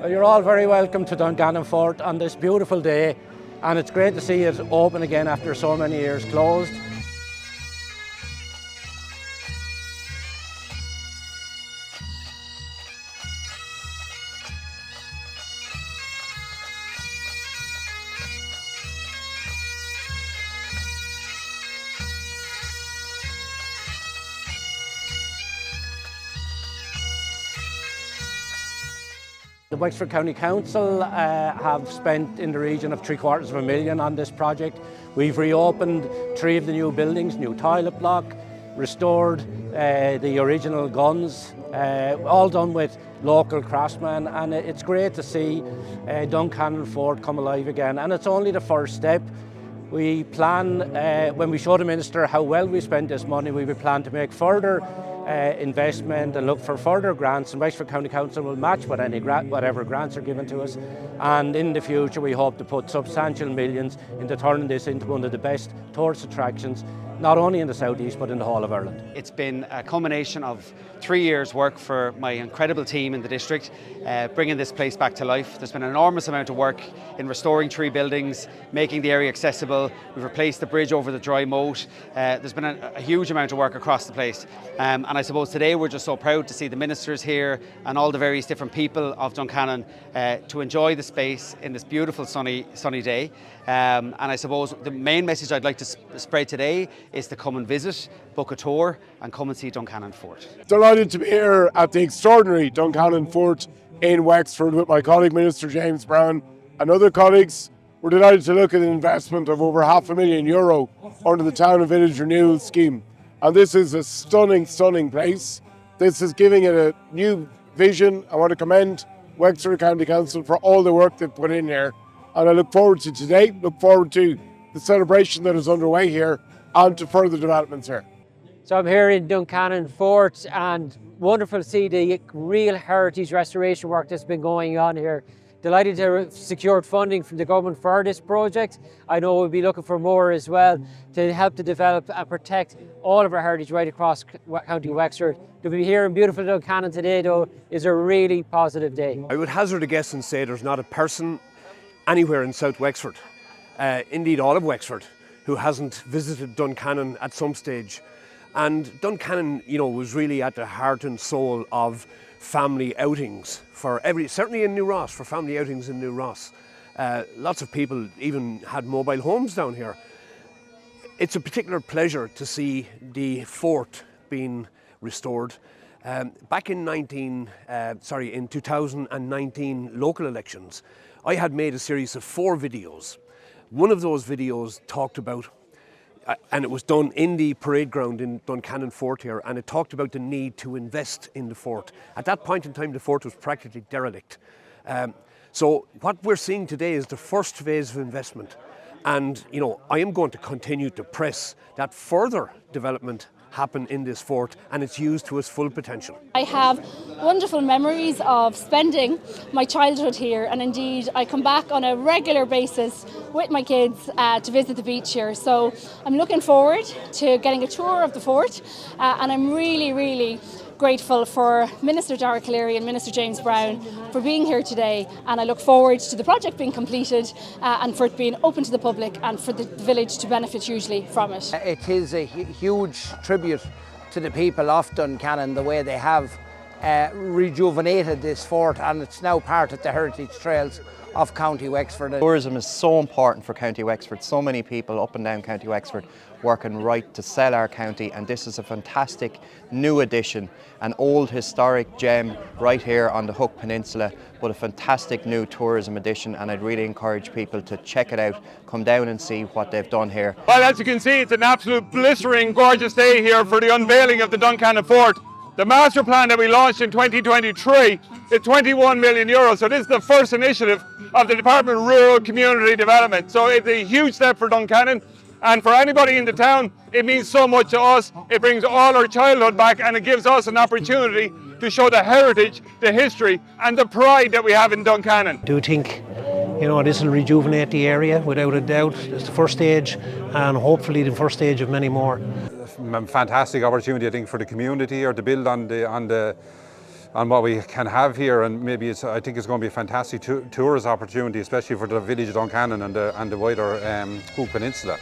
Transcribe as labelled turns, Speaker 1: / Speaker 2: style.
Speaker 1: You're all very welcome to Duncannon Fort on this beautiful day, and it's great to see it open again after so many years closed. The Wexford County Council have spent in the region of $750,000 on this project. We've reopened 3 of the new buildings, new toilet block, restored the original guns, all done with local craftsmen, and it's great to see Duncannon Fort come alive again, and it's only the first step. We plan, when we show the Minister how well we spent this money, we will plan to make further investment and look for further grants, and Wexford County Council will match with whatever grants are given to us. And in the future we hope to put substantial millions into turning this into one of the best tourist attractions, not only in the southeast but in the whole of Ireland.
Speaker 2: It's been a culmination of 3 years' work for my incredible team in the district, bringing this place back to life. There's been an enormous amount of work in restoring 3 buildings, making the area accessible. We've replaced the bridge over the dry moat. There's been a huge amount of work across the place. And I suppose today we're just so proud to see the ministers here and all the various different people of Duncannon to enjoy the space in this beautiful sunny day. And I suppose the main message I'd like to spread today is to come and visit, book a tour and come and see Duncannon Fort.
Speaker 3: Delighted to be here at the extraordinary Duncannon Fort in Wexford with my colleague Minister James Brown and other colleagues. We're delighted to look at an investment of over €500,000 under the Town and Village Renewal Scheme. And this is a stunning place. This is giving it a new vision. I want to commend Wexford County Council for all the work they've put in here. And I look forward to today, look forward to the celebration that is underway here and to further developments here.
Speaker 4: So I'm here in Duncannon Fort, and wonderful to see the real heritage restoration work that's been going on here. Delighted to have secured funding from the government for this project. I know we'll be looking for more as well to help to develop and protect all of our heritage right across County Wexford. To be here in beautiful Duncannon today, though, is a really positive day.
Speaker 5: I would hazard a guess and say there's not a person anywhere in South Wexford, indeed all of Wexford, who hasn't visited Duncannon at some stage. And Duncannon, was really at the heart and soul of family outings certainly in New Ross, for family outings in New Ross. Lots of people even had mobile homes down here. It's a particular pleasure to see the fort being restored. Back in 2019 local elections, I had made a series of 4 videos. One of those videos talked about, and it was done in the parade ground in Duncannon Fort here, and it talked about the need to invest in the fort. At that point in time, the fort was practically derelict. So what we're seeing today is the first phase of investment. And, I am going to continue to press that further development happen in this fort and it's used to its full potential.
Speaker 6: I have wonderful memories of spending my childhood here, and indeed I come back on a regular basis with my kids to visit the beach here. So I'm looking forward to getting a tour of the fort, and I'm really grateful for Minister Calleary and Minister James Brown for being here today, and I look forward to the project being completed and for it being open to the public and for the village to benefit hugely from it.
Speaker 7: It is a huge tribute to the people of Duncannon, the way they have rejuvenated this fort, and it's now part of the heritage trails of County Wexford.
Speaker 8: Tourism is so important for County Wexford. So many people up and down County Wexford working right to sell our county, and this is a fantastic new addition, an old historic gem right here on the Hook Peninsula, but a fantastic new tourism addition, and I'd really encourage people to check it out, come down and see what they've done here.
Speaker 9: Well, as you can see, it's an absolute blistering gorgeous day here for the unveiling of the Duncannon Fort. The master plan that we launched in 2023 is €21 million, so this is the first initiative of the Department of Rural Community Development. So it's a huge step for Duncannon, and for anybody in the town, it means so much to us. It brings all our childhood back, and it gives us an opportunity to show the heritage, the history and the pride that we have in Duncannon.
Speaker 10: I do think this will rejuvenate the area without a doubt. It's the first stage, and hopefully the first stage of many more.
Speaker 11: A fantastic opportunity, I think, for the community here to build on what we can have here, and maybe I think it's going to be a fantastic tourist opportunity, especially for the village of Duncannon and the wider Hook Peninsula.